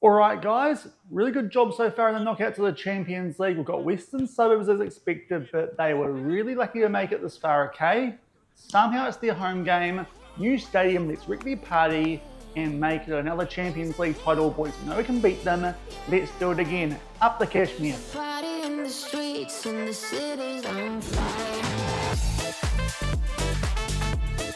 Alright guys, really good job so far in the knockout to the Champions League. We've got Western Suburbs as expected, but they were really lucky to make it this far, okay? Somehow it's their home game, new stadium, let's wreck their party and make it another Champions League title, boys. We know we can beat them, let's do it again. Up the Kashmir. Party in the streets, in the city's on fire.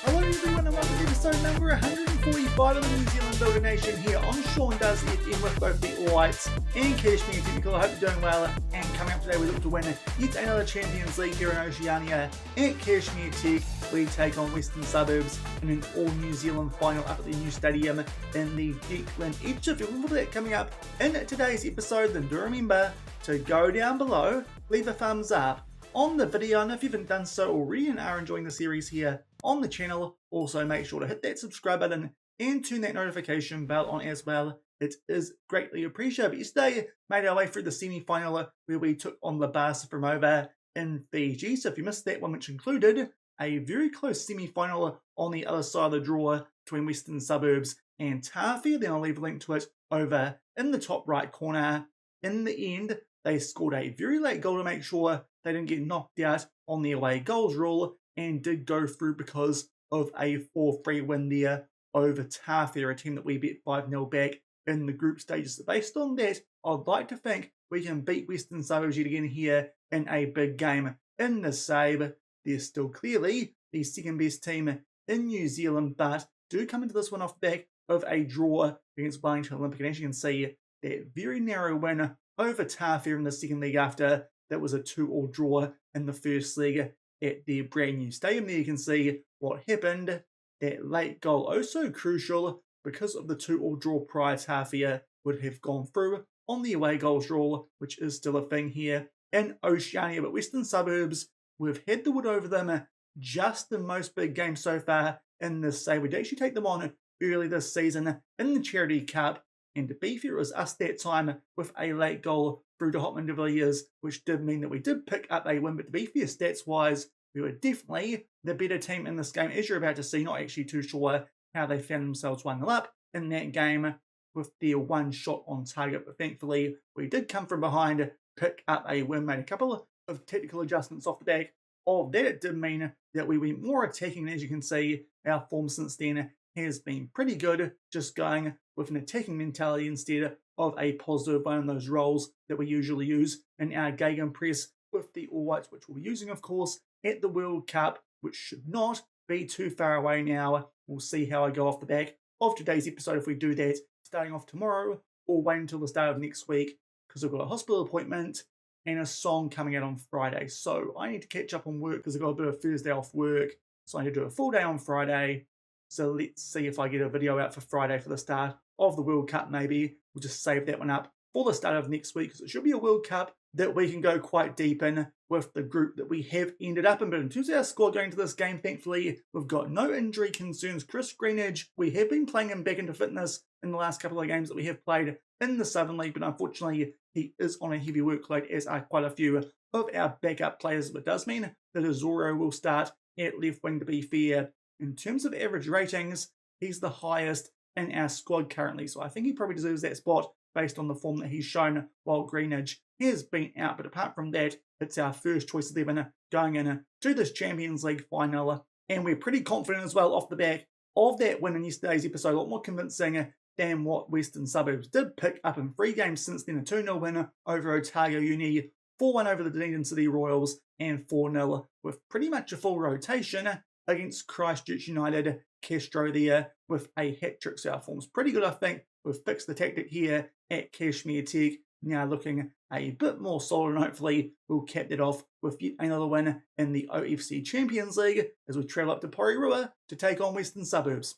Hello everyone and welcome to episode number 145 of the New Zealand Builder Nation here on Shaun Does FM with both the All Whites and Kashmir Technical. I hope you're doing well, and coming up today we look to win yet another Champions League here in Oceania. At Kashmir Tech we take on Western Suburbs in an all New Zealand final up at the new stadium in the Declan Edge. If you're looking for that coming up in today's episode, then do remember to go down below, leave a thumbs up on the video, and if you haven't done so already and are enjoying the series here on the channel, also make sure to hit that subscribe button and turn that notification bell on as well. It is greatly appreciated. But yesterday made our way through the semi-final where we took on Labasa from over in Fiji. So if you missed that one, which included a very close semi-final on the other side of the draw between Western Suburbs and Tawhia, then I'll leave a link to it over in the top right corner. In the end, they scored a very late goal to make sure they didn't get knocked out on the away goals rule, and did go through because of a 4-3 win there over Tawhia, a team that we beat 5-0 back in the group stages. So based on that, I'd like to think we can beat Western Suburbs yet again here in a big game in the save. They're still clearly the second best team in New Zealand, but do come into this one off the back of a draw against Wellington Olympic. And as you can see, that very narrow win over Tawhia in the second leg after that was a 2-2 draw in the first leg at their brand new stadium. There you can see what happened. That late goal, oh so crucial, because of the 2-2 draw prior. Tawhia would have gone through on the away goals rule, which is still a thing here in Oceania. But Western Suburbs, we've had the wood over them just the most big game so far in this save. We did actually take them on early this season in the Charity Cup, and to be fair, it was us that time with a late goal through to Hotman de Villiers, which did mean that we did pick up a win. But to be fair, stats-wise, we were definitely the better team in this game, as you're about to see. Not actually too sure how they found themselves 1-0 up in that game with their one shot on target. But thankfully, we did come from behind, pick up a win, made a couple of technical adjustments off the back of that. It did mean that we went more attacking, and as you can see, our form since then has been pretty good, just going with an attacking mentality instead of a positive one in those roles that we usually use in our gegenpress with the All Whites, which we'll be using, of course, at the World Cup, which should not be too far away now. We'll see how I go off the back of today's episode if we do that starting off tomorrow, or wait until the start of next week, because I've got a hospital appointment and a song coming out on Friday. So I need to catch up on work because I've got a bit of Thursday off work, so I need to do a full day on Friday. So let's see if I get a video out for Friday for the start of the World Cup. Maybe we'll just save that one up for the start of next week, because it should be a World Cup that we can go quite deep in with the group that we have ended up in. But in terms of our squad going to this game, thankfully, we've got no injury concerns. Chris Greenidge, we have been playing him back into fitness in the last couple of games that we have played in the Southern League, but unfortunately, he is on a heavy workload, as are quite a few of our backup players. But it does mean that Azoro will start at left wing, to be fair. In terms of average ratings, he's the highest in our squad currently, so I think he probably deserves that spot based on the form that he's shown while Greenidge has been out. But apart from that, it's our first choice 11 going in to this Champions League final, and we're pretty confident as well off the back of that win in yesterday's episode. A lot more convincing than what Western Suburbs did pick up in 3 games since then. A 2-0 win over Otago Uni, 4-1 over the Dunedin City Royals, and 4-0 with pretty much a full rotation against Christchurch United. Castro there with a hat-trick. So our form's pretty good, I think. We've fixed the tactic here at Kashmir Tech. Now looking a bit more solid, and hopefully we'll cap that off with yet another win in the OFC Champions League as we travel up to Porirua to take on Western Suburbs.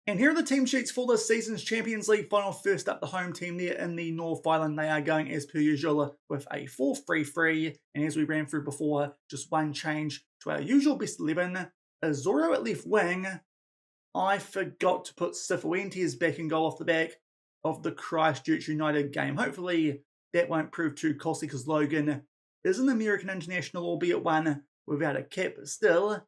And here are the team sheets for this season's Champions League final. First up, the home team there in the North Island. They are going as per usual with a 4-3-3. And as we ran through before, just one change to our usual best 11. Azoro at left wing. I forgot to put Sifuentes back in goal off the back of the Christchurch United game. Hopefully that won't prove too costly, because Logan is an American international, albeit one without a cap, but still,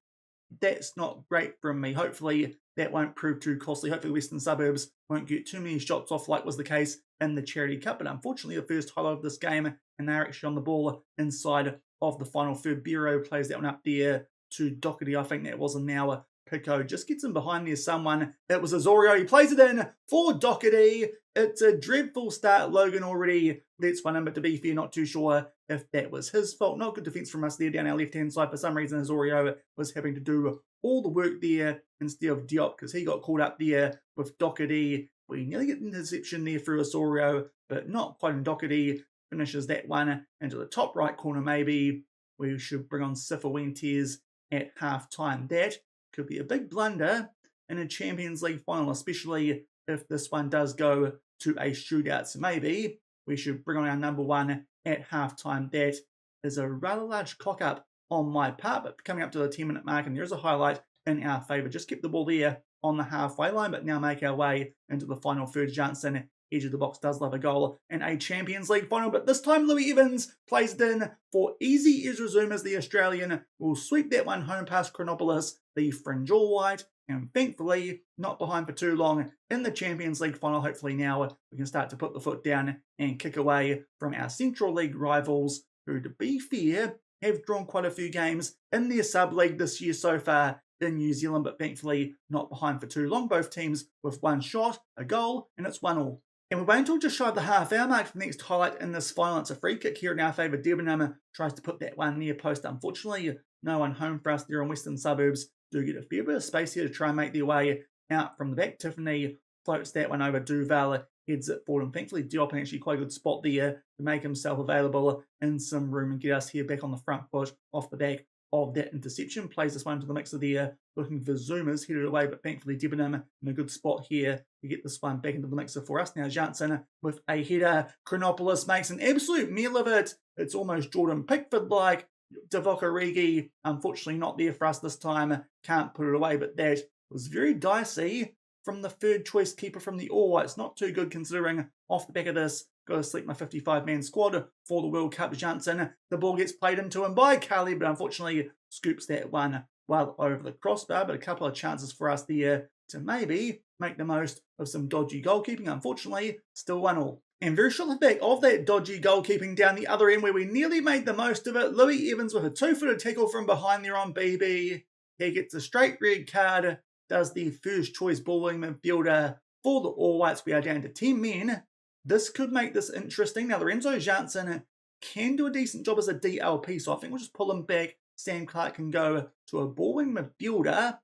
that's not great from me. Hopefully that won't prove too costly. Hopefully Western Suburbs won't get too many shots off like was the case in the Charity Cup. But unfortunately, the first highlight of this game, and they're actually on the ball inside of the final third. Bureau plays that one up there to Doherty. I think that was, and now Pico just gets in behind there someone. It was Azorio. He plays it in for Doherty. It's a dreadful start. Logan already lets one in, but to be fair, not too sure if that was his fault. Not good defence from us there down our left-hand side. For some reason, Azorio was having to do all the work there instead of Diop, because he got caught up there with Doherty. We nearly get an interception there through Azorio, but not quite in. Doherty finishes that one into the top right corner maybe. We should bring on Cifuentes at half-time. That could be a big blunder in a Champions League final, especially if this one does go to a shootout. So maybe we should bring on our number one at halftime. That is a rather large cock-up on my part, but coming up to the 10-minute mark, and there's a highlight in our favour. Just keep the ball there on the halfway line, but now make our way into the final third. Johnson, edge of the box, does love a goal in a Champions League final, but this time Louis Evans plays it in for easy Ezra Zoom as the Australian will sweep that one home past Chronopoulos, the fringe all white, and thankfully not behind for too long in the Champions League final. Hopefully now we can start to put the foot down and kick away from our Central League rivals, who, to be fair, have drawn quite a few games in their sub-league this year so far in New Zealand, but thankfully not behind for too long. Both teams with one shot, a goal, and it's 1-1. And we wait until just shy of the half-hour mark for the next highlight in this final. It's a free kick here in our favour. Debenham tries to put that one near post. Unfortunately, no one home for us there in Western Suburbs. Do get a fair bit of space here to try and make their way out from the back. Tiffany floats that one over. Duval heads it forward, and thankfully Diop in actually quite a good spot there to make himself available in some room and get us here back on the front foot off the back of that interception. Plays this one to the mixer there, looking for Zoomers, headed away, but thankfully Debenham in a good spot here to get this one back into the mixer for us. Now Janssen with a header. Chronopoulos makes an absolute meal of it. It's almost Jordan Pickford-like. Divock Origi, unfortunately not there for us this time. Can't put it away, but that was very dicey from the third choice keeper from the All Whites. Not too good considering off the back of this. Got to select my 55-man squad for the World Cup. Janssen, the ball gets played into him by Carly, but unfortunately scoops that one well over the crossbar. But a couple of chances for us there to maybe make the most of some dodgy goalkeeping. Unfortunately, still 1-1. And very shortly back of that dodgy goalkeeping down the other end where we nearly made the most of it. Louis Evans with a 2-footed tackle from behind there on BB. He gets a straight red card, does the first choice balling midfielder for the All Whites. We are down to 10 men. This could make this interesting. Now, Lorenzo Janssen can do a decent job as a DLP, so I think we'll just pull him back. Sam Clark can go to a balling midfielder,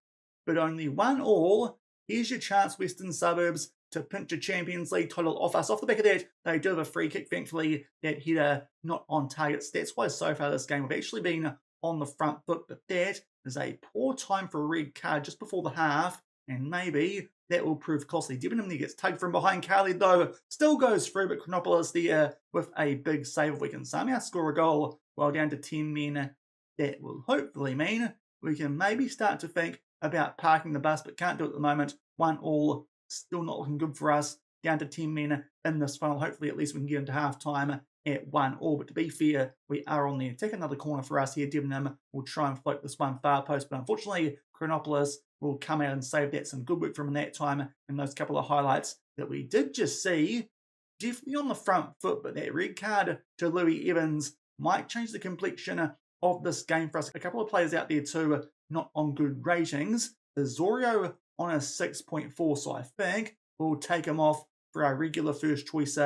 but only 1-1. Here's your chance, Western Suburbs, to pinch a Champions League title off us. Off the back of that, they do have a free kick. Thankfully, that header not on target. Stats-wise, so far this game, we've actually been on the front foot, but that is a poor time for a red card just before the half, and maybe that will prove costly. Debenham gets tugged from behind. Carly, though, still goes through, but Chronopoulos there with a big save. If we can somehow score a goal while down to 10 men, that will hopefully mean we can maybe start to think about parking the bus, but can't do it at the moment. 1-1, still not looking good for us. Down to 10 men in this final. Hopefully, at least we can get into half-time at 1-1. But to be fair, we are on the attack. Another corner for us here. Debenham will try and float this one far post, but unfortunately, Chronopoulos will come out and save that. Some good work from him in that time, and those couple of highlights that we did just see. Definitely on the front foot, but that red card to Louis Evans might change the complexion of this game for us. A couple of players out there too, not on good ratings. Azorio on a 6.4, so I think we'll take him off for our regular first choice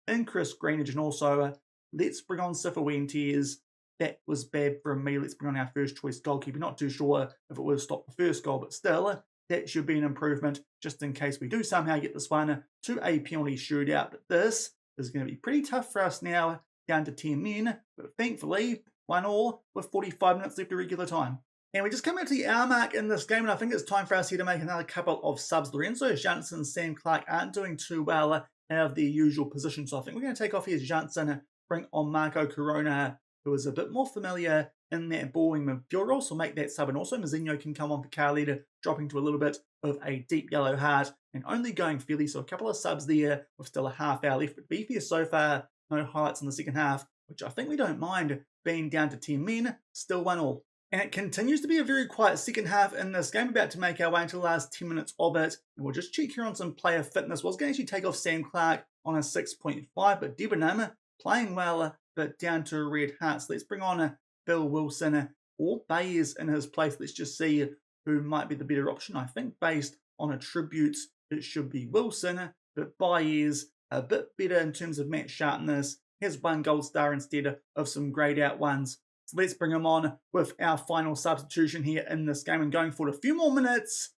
in Chris Greenidge, and also let's bring on Cifuentes. That was bad from me. Let's bring on our first choice goalkeeper. Not too sure if it would have stopped the first goal, but still, that should be an improvement just in case we do somehow get this one to a penalty shootout. But this is going to be pretty tough for us now, down to 10 men, but thankfully 1-1 with 45 minutes left of regular time. And we just come out to the hour mark in this game, and I think it's time for us here to make another couple of subs. Lorenzo Janssen and Sam Clark aren't doing too well out of their usual position, so I think we're going to take off here Janssen, bring on Marco Corona, who is a bit more familiar in that balling midfield role, so make that sub. And also Mazinho can come on for Carlita, dropping to a little bit of a deep yellow heart and only going fairly, so a couple of subs there with still a half hour left. But beefier so far, no highlights in the second half, which I think we don't mind being down to 10 men, still 1-1. And it continues to be a very quiet second half in this game, about to make our way into the last 10 minutes of it. And we'll just check here on some player fitness. Was going to actually take off Sam Clark on a 6.5, but Debenham playing well, but down to a red heart. So let's bring on Bill Wilson or Bayes in his place. Let's just see who might be the better option. I think based on attributes, it should be Wilson, but Bayes a bit better in terms of match sharpness. Has one gold star instead of some greyed out ones. So let's bring him on with our final substitution here in this game and going for a few more minutes.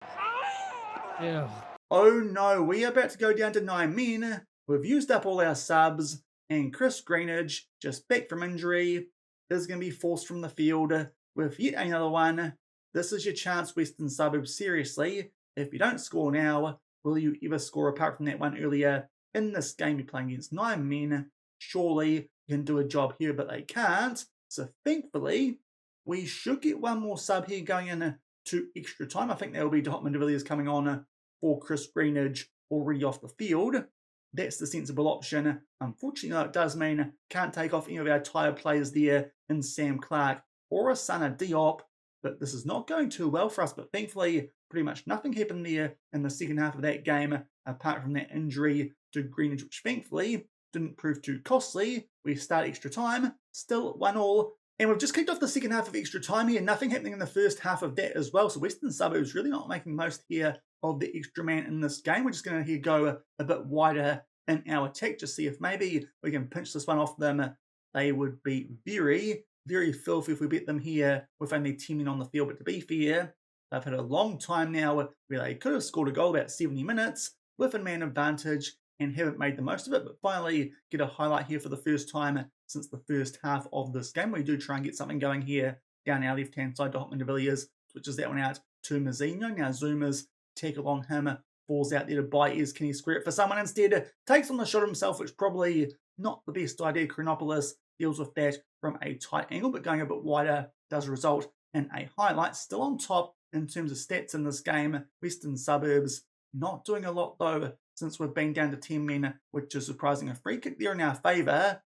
Yeah. Oh no, we are about to go down to 9 men. We've used up all our subs, and Chris Greenidge, just back from injury, is going to be forced from the field with yet another one. This is your chance, Western Suburbs. Seriously, if you don't score now, will you ever score apart from that one earlier in this game? You're playing against 9 men. Surely you can do a job here, but they can't. So thankfully, we should get one more sub here going into extra time. I think there will be Hotman de Villiers coming on for Chris Greenidge already off the field. That's the sensible option. Unfortunately, though, it does mean can't take off any of our tired players there in Sam Clark or Asana Diop. But this is not going too well for us. But thankfully, pretty much nothing happened there in the second half of that game, apart from that injury to Greenidge, which thankfully didn't prove too costly. We start extra time, still 1-1. And we've just kicked off the second half of extra time here. Nothing happening in the first half of that as well. So Western Suburbs really not making most here of the extra man in this game. We're just going to here go a bit wider in our attack, just see if maybe we can pinch this one off them. They would be very, very filthy if we beat them here with only 10 men on the field. But to be fair, they've had a long time now where they could have scored a goal about 70 minutes with a man advantage and haven't made the most of it, but finally get a highlight here for the first time since the first half of this game. We do try and get something going here down our left-hand side to Hotman de Villiers, switches that one out to Mazzino. Now Zoomers tackle on him, falls out there to Baez. Can he square it for someone instead? Takes on the shot himself, which probably not the best idea. Chronopoulos deals with that from a tight angle, but going a bit wider does result in a highlight. Still on top in terms of stats in this game. Western Suburbs not doing a lot though, since we've been down to 10 men, which is surprising. A free kick there in our favour.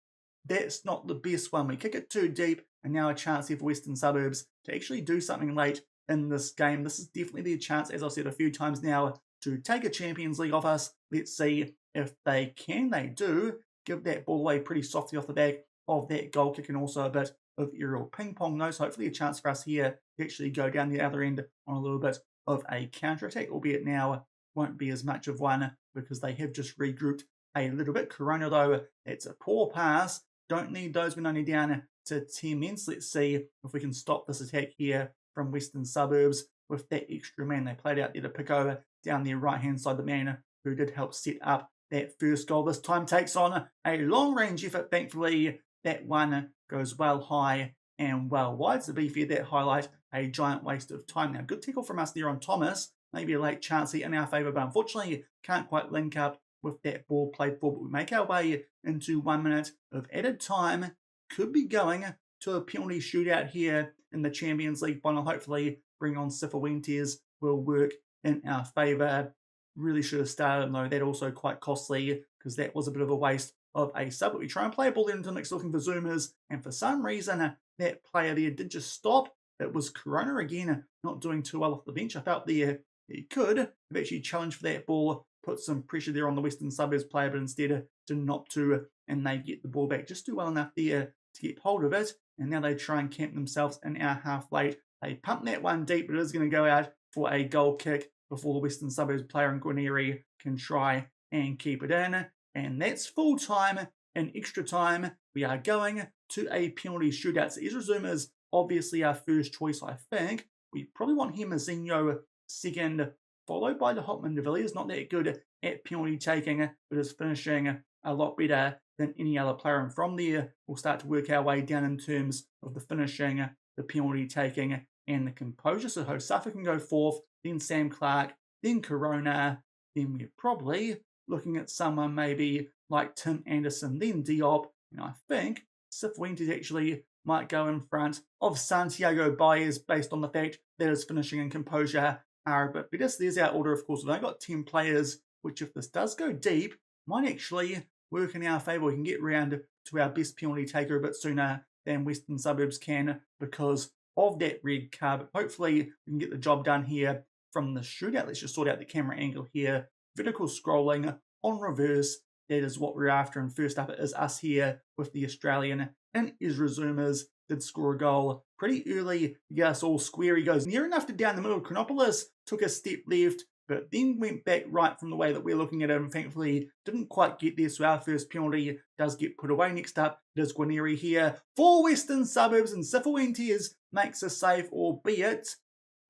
That's not the best one. We kick it too deep, and now a chance here for Western Suburbs to actually do something late in this game. This is definitely their chance, as I've said a few times now, to take a Champions League off us. Let's see if they can. They do. Give that ball away pretty softly off the back of that goal kick, and also a bit of aerial ping pong though. So hopefully a chance for us here to actually go down the other end on a little bit of a counter-attack, albeit now won't be as much of one because they have just regrouped a little bit. Corona though, it's a poor pass. Don't need those when only down to 10 men. So let's see if we can stop this attack here from Western Suburbs with that extra man. They played out there to pick over down the right-hand side, the man who did help set up that first goal. This time takes on a long-range effort. Thankfully, that one goes well high and well wide. So to be fair, that highlight a giant waste of time. Now, good tackle from us there on Thomas. Maybe a late chance here in our favour, but unfortunately can't quite link up with that ball played for. But we make our way into 1 minute of added time. Could be going to a penalty shootout here in the Champions League final. Hopefully bring on Cifuentes will work in our favour. Really should have started though. That also quite costly because that was a bit of a waste of a sub. But we try and play a ball into the mix looking for Zoomers, and for some reason that player there did just stop. It was Corona again, not doing too well off the bench. I felt there he could have actually challenged for that ball, put some pressure there on the Western Suburbs player, but instead didn't opt to, and they get the ball back just do well enough there to get hold of it. And now they try and camp themselves in our half late. They pump that one deep, but it is going to go out for a goal kick before the Western Suburbs player in Guarneri can try and keep it in. And that's full time. In extra time, we are going to a penalty shootout. So Ezra Zoomers obviously our first choice, I think. We probably want him as Zinho second, followed by the Hotman de Villiers. Not that good at penalty taking, but is finishing a lot better than any other player. And from there, we'll start to work our way down in terms of the finishing, the penalty taking, and the composure. So Hosafa can go fourth, then Sam Clark, then Corona, then we're probably looking at someone maybe like Tim Anderson, then Diop, and I think Cifuentes actually might go in front of Santiago Baez based on the fact that his finishing and composure are a bit better. So there's our order, of course. We've only got 10 players, which if this does go deep, might actually work in our favour. We can get round to our best penalty taker a bit sooner than Western Suburbs can because of that red card. But hopefully we can get the job done here from the shootout. Let's just sort out the camera angle here. Vertical scrolling on reverse. That is what we're after. And first up, it is us here with the Australian. And Ezra Zoomers did score a goal pretty early to get us all square. He goes near enough to down the middle. Chronopoulos took a step left, but then went back right from the way that we're looking at him. Thankfully, didn't quite get there, so our first penalty does get put away. Next up, it is Guarneri here for Western Suburbs, and Cifuentes makes a save, albeit,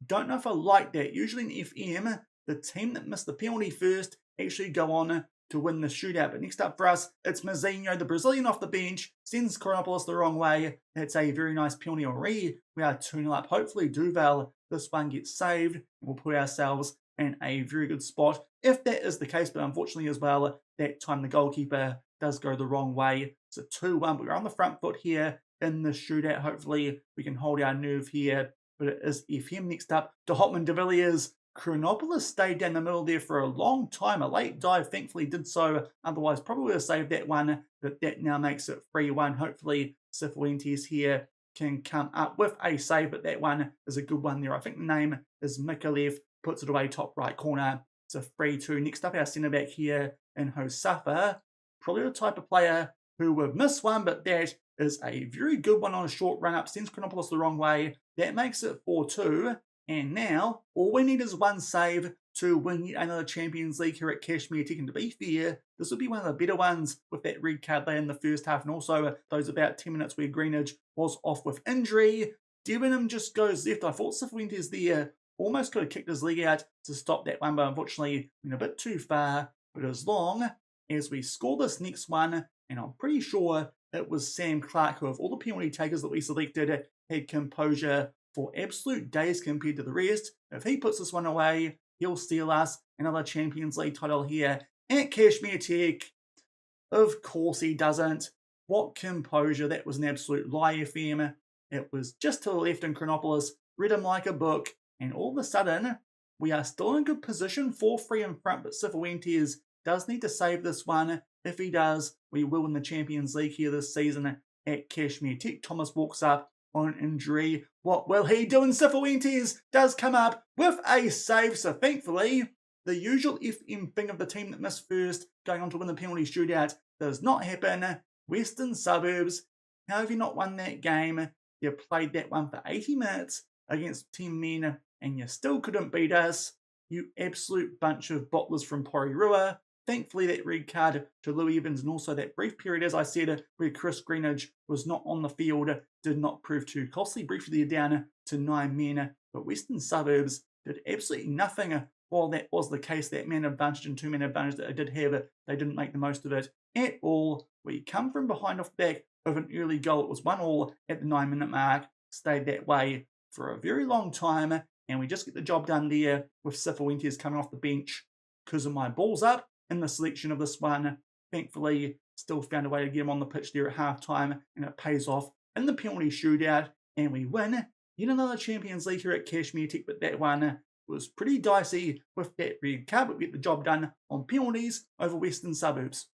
don't know if I like that. Usually in FM, the team that missed the penalty first actually go on to win the shootout. But next up for us, it's Mazinho, the Brazilian off the bench, sends Chronopoulos the wrong way. That's a very nice penalty already. We are 2-0 up. Hopefully Duval, this one gets saved, and we'll put ourselves in a very good spot if that is the case. But unfortunately as well, that time the goalkeeper does go the wrong way. It's a 2-1, but we're on the front foot here in the shootout. Hopefully we can hold our nerve here. But it is FM next up to Hotman de Villiers. Chronopoulos stayed down the middle there for a long time. A late dive thankfully did so. Otherwise probably would have saved that one. But that now makes it 3-1. Hopefully Cifuentes here can come up with a save. But that one is a good one there. I think the name is Mikalev. Puts it away top right corner. It's a 3-2. Next up our centre back here in Hosafa. Probably the type of player who would miss one. But that is a very good one on a short run up. Sends Chronopoulos the wrong way. That makes it 4-2. And now, all we need is one save to win yet another Champions League here at Kashmir Tech. And to be fair, this will be one of the better ones with that red card late in the first half. And also those about 10 minutes where Greenidge was off with injury. Debenham just goes left. I thought Cifuentes there almost could have kicked his leg out to stop that one, but unfortunately went a bit too far. But as long as we score this next one, and I'm pretty sure it was Sam Clark, who of all the penalty takers that we selected, had composure for absolute days compared to the rest. If he puts this one away, he'll steal us another Champions League title here at Kashmir Tech. Of course he doesn't. What composure. That was an absolute lie, FM. It was just to the left in Chronopoulos, read him like a book, and all of a sudden, we are still in good position, 4-3 in front, but Cifuentes does need to save this one. If he does, we will win the Champions League here this season at Kashmir Tech. Thomas walks up on injury. What will he do? And Cifuentes does come up with a save, so thankfully, the usual FM thing of the team that missed first, going on to win the penalty shootout, does not happen. Western Suburbs, how have you not won that game? You played that one for 80 minutes against 10 men, and you still couldn't beat us. You absolute bunch of bottlers from Porirua. Thankfully, that red card to Louis Evans and also that brief period, as I said, where Chris Greenidge was not on the field, did not prove too costly. Briefly down to 9 men, but Western Suburbs did absolutely nothing while that was the case. That man advantage and 2-man advantage that they did have, they didn't make the most of it at all. We come from behind off the back of an early goal. It was 1-1 at the 9-minute mark, stayed that way for a very long time, and we just get the job done there with Cifuentes coming off the bench because of my balls up in the selection of this one. Thankfully, still found a way to get him on the pitch there at halftime, and it pays off in the penalty shootout, and we win yet another Champions League here at Kashmir Tech. But that one was pretty dicey with that red card, but we get the job done on penalties over Western Suburbs.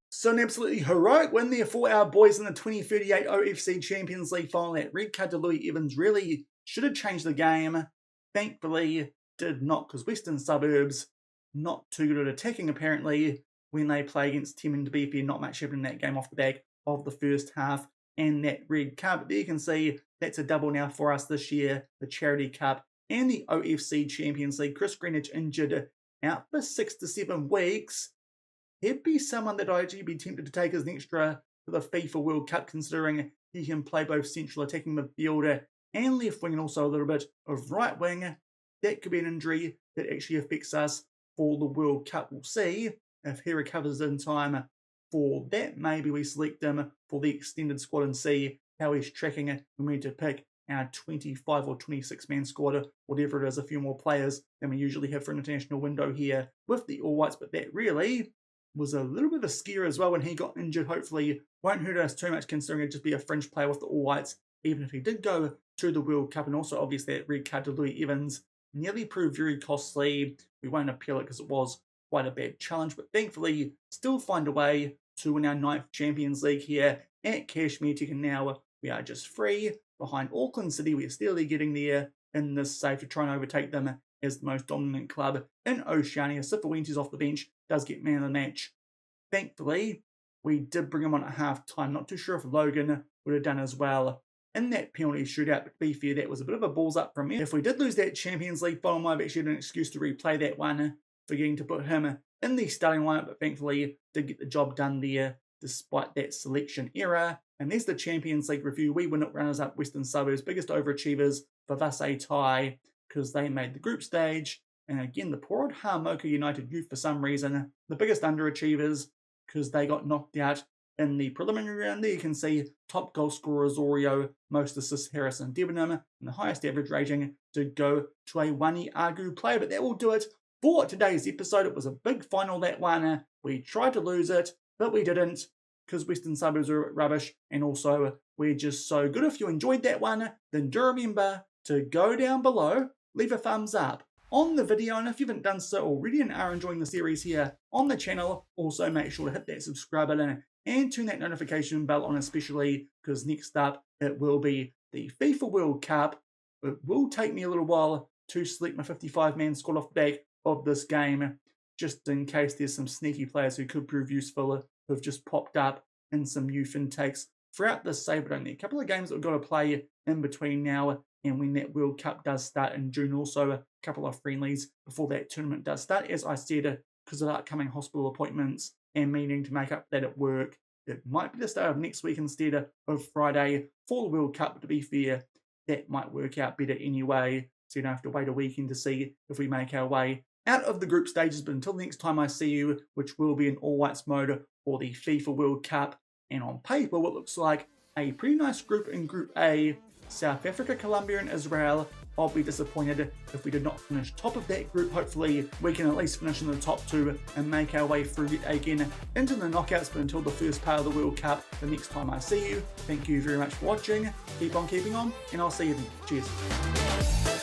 So an absolutely heroic win there for our boys in the 2038 OFC Champions League final. That red card to Louis Evans really should have changed the game. Thankfully, did not, because Western Suburbs not too good at attacking apparently when they play against Tim, and to be fair, not much happened in that game off the back of the first half and that red card. But there you can see that's a double now for us this year, the Charity Cup and the OFC Champions League. Chris Greenidge injured out for 6 to 7 weeks. He'd be someone that I'd actually be tempted to take as an extra for the FIFA World Cup, considering he can play both central attacking midfielder and left wing, and also a little bit of right wing. That could be an injury that actually affects us for the World Cup. We'll see if he recovers in time for that. Maybe we select him for the extended squad and see how he's tracking it. We need to pick our 25 or 26 man squad, whatever it is, a few more players than we usually have for an international window here with the All Whites. But that really was a little bit of a scare as well when he got injured. Hopefully won't hurt us too much, considering it'd just be a fringe player with the All Whites, even if he did go to the World Cup. And also obviously that red card to Louis Evans nearly proved very costly. We won't appeal it because it was quite a bad challenge, but thankfully still find a way to win our 9th Champions League here at Kashmir Tech, and now We are just 3 behind Auckland City. We're steadily getting there in this save to try and overtake them as the most dominant club in Oceania. Sifuentes off the bench does get man of the match. Thankfully, we did bring him on at half-time. Not too sure if Logan would have done as well in that penalty shootout, but to be fair, that was a bit of a balls up from me. If we did lose that Champions League final, I've actually had an excuse to replay that one, forgetting to put him in the starting lineup, but thankfully did get the job done there despite that selection error. And there's the Champions League review. We were not runners-up Western Suburbs, biggest overachievers for us a tie because they made the group stage. And again, the poor old Hamoka United youth for some reason, the biggest underachievers because they got knocked out in the preliminary round. There you can see top goal scorer Osorio, most assists Harrison Debenham, and the highest average rating to go to a Wani Agu player. But that will do it for today's episode. It was a big final, that one. We tried to lose it, but we didn't because Western Suburbs are rubbish, and also we're just so good. If you enjoyed that one, then do remember to go down below, leave a thumbs up on the video, and if you haven't done so already and are enjoying the series here on the channel, also make sure to hit that subscribe button and turn that notification bell on, especially because next up it will be the FIFA World Cup. It will take me a little while to select my 55-man squad off the back of this game, just in case there's some sneaky players who could prove useful who have just popped up in some youth intakes throughout this save. But only a couple of games that we've got to play in between now and when that World Cup does start in June. Also a couple of friendlies before that tournament does start. As I said, because of upcoming hospital appointments and me needing to make up that at work, it might be the start of next week instead of Friday for the World Cup. To be fair, that might work out better anyway, so you don't have to wait a weekend to see if we make our way out of the group stages. But until next time I see you, which will be in all whites mode for the FIFA World Cup, and on paper what looks like a pretty nice group in Group A, South Africa, Colombia and Israel. I'll be disappointed if we did not finish top of that group. Hopefully we can at least finish in the top 2 and make our way through again into the knockouts. But until the first part of the World Cup, the next time I see you, thank you very much for watching, keep on keeping on, and I'll see you then. Cheers.